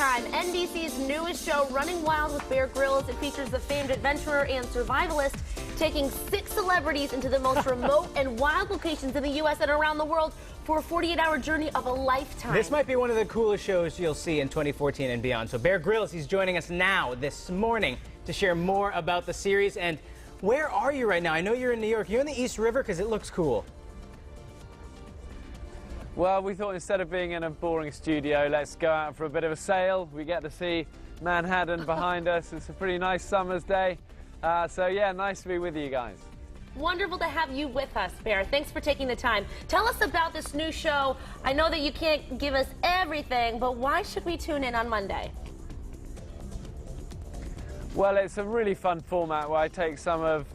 time. NBC's newest show, Running Wild with Bear Grylls. It features the famed adventurer and survivalist taking 6 celebrities into the most remote and wild locations in the U.S. and around the world for a 48-hour journey of a lifetime. This might be one of the coolest shows you'll see in 2014 and beyond. So Bear Grylls, he's joining us now this morning to share more about the series. And where are you right now? I know you're in New York. You're in the East River because it looks cool. Well, we thought instead of being in a boring studio, let's go out for a bit of a sail. We get to see Manhattan behind us. It's a pretty nice summer's day. So yeah, nice to be with you guys. Wonderful to have you with us, Bear. Thanks for taking the time. Tell us about this new show. I know that you can't give us everything, but why should we tune in on Monday? Well, it's a really fun format where I take some of,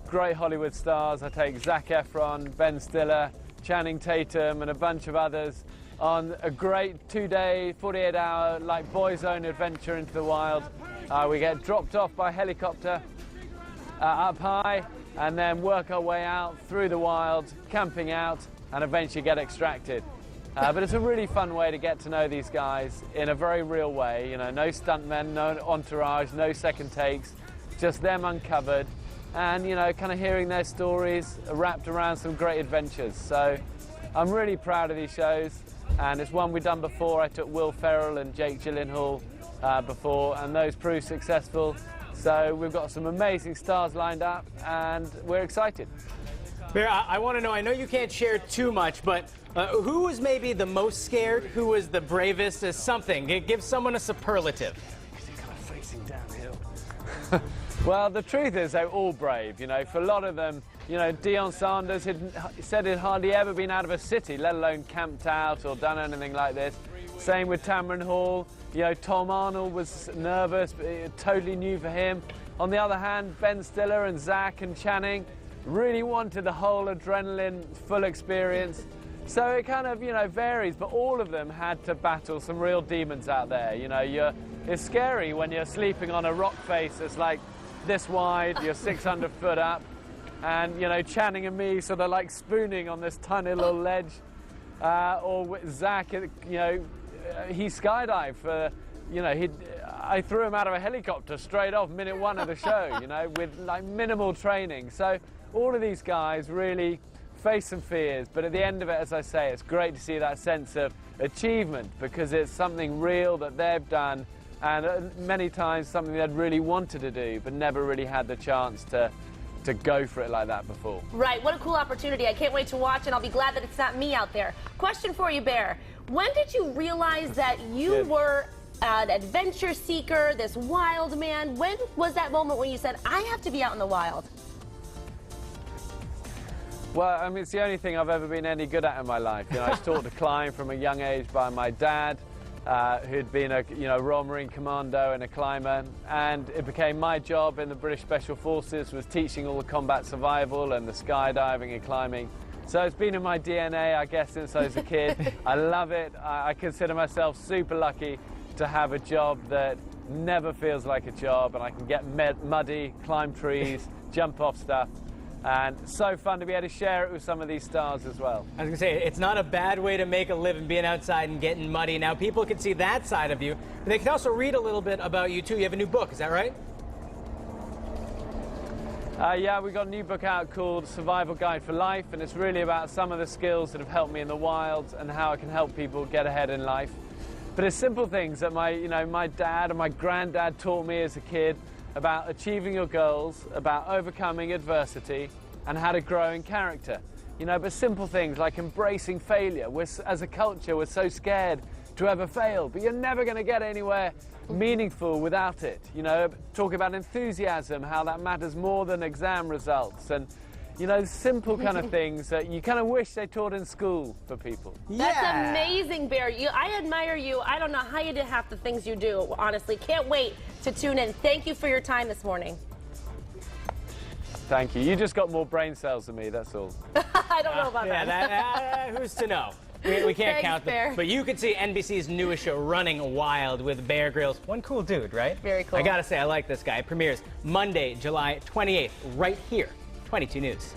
great Hollywood stars. I take Zac Efron, Ben Stiller, Channing Tatum and a bunch of others on a great 2-day, 48-hour, like boys' own adventure into the wild. We get dropped off by helicopter up high and then work our way out through the wild, camping out, and eventually get extracted. But it's a really fun way to get to know these guys in a very real way. No stuntmen, no entourage, no second takes, just them uncovered. And, kind of hearing their stories wrapped around some great adventures. So I'm really proud of these shows, and it's one we've done before. I took Will Ferrell and Jake Gyllenhaal before, and those proved successful. So we've got some amazing stars lined up, and we're excited. Bear, I want to know, I know you can't share too much, but who was maybe the most scared? Who was the bravest? Something. Give someone a superlative. Because you're kind of facing downhill. Well, the truth is they're all brave, For a lot of them, Deion Sanders had said he'd hardly ever been out of a city, let alone camped out or done anything like this. Same with Tamron Hall. Tom Arnold was nervous, but it totally new for him. On the other hand, Ben Stiller and Zac and Channing really wanted the whole adrenaline, full experience. So it kind of, varies, but all of them had to battle some real demons out there. It's scary when you're sleeping on a rock face that's like this wide, you're 600 foot up, and Channing and me sort of like spooning on this tiny little ledge, or with Zac, he skydived for, I threw him out of a helicopter straight off minute 1 of the show, with like minimal training. So all of these guys really face some fears, but at the end of it, as I say, it's great to see that sense of achievement because it's something real that they've done, and many times something they'd really wanted to do but never really had the chance to go for it like that before. Right, what a cool opportunity. I can't wait to watch, and I'll be glad that it's not me out there. Question for you, Bear. When did you realize that you were an adventure seeker, this wild man? When was that moment when you said, I have to be out in the wild? Well, I mean, it's the only thing I've ever been any good at in my life. I was taught to climb from a young age by my dad, who'd been a Royal Marine Commando and a climber, and it became my job in the British Special Forces was teaching all the combat survival and the skydiving and climbing. So it's been in my DNA, I guess, since I was a kid. I love it. I consider myself super lucky to have a job that never feels like a job, and I can get muddy, climb trees, jump off stuff. And so fun to be able to share it with some of these stars as well. I was going to say, it's not a bad way to make a living, being outside and getting muddy. Now, people can see that side of you, but they can also read a little bit about you, too. You have a new book, is that right? Yeah, we've got a new book out called Survival Guide for Life, and it's really about some of the skills that have helped me in the wild and how I can help people get ahead in life. But it's simple things that my dad and my granddad taught me as a kid about achieving your goals, about overcoming adversity, and how to grow in character. But simple things like embracing failure. As a culture, we're so scared to ever fail, but you're never going to get anywhere meaningful without it. Talk about enthusiasm, how that matters more than exam results, and simple kind of things that you kind of wish they taught in school for people. That's amazing, Bear. I admire you. I don't know how you do half the things you do, honestly. Can't wait to tune in. Thank you for your time this morning. Thank you. You just got more brain cells than me, that's all. I don't know about that. Who's to know? We can't count them. Bear. But you can see NBC's newest show, Running Wild with Bear Grylls. One cool dude, right? Very cool. I gotta say, I like this guy. It premieres Monday, July 28th, right here, 22 News.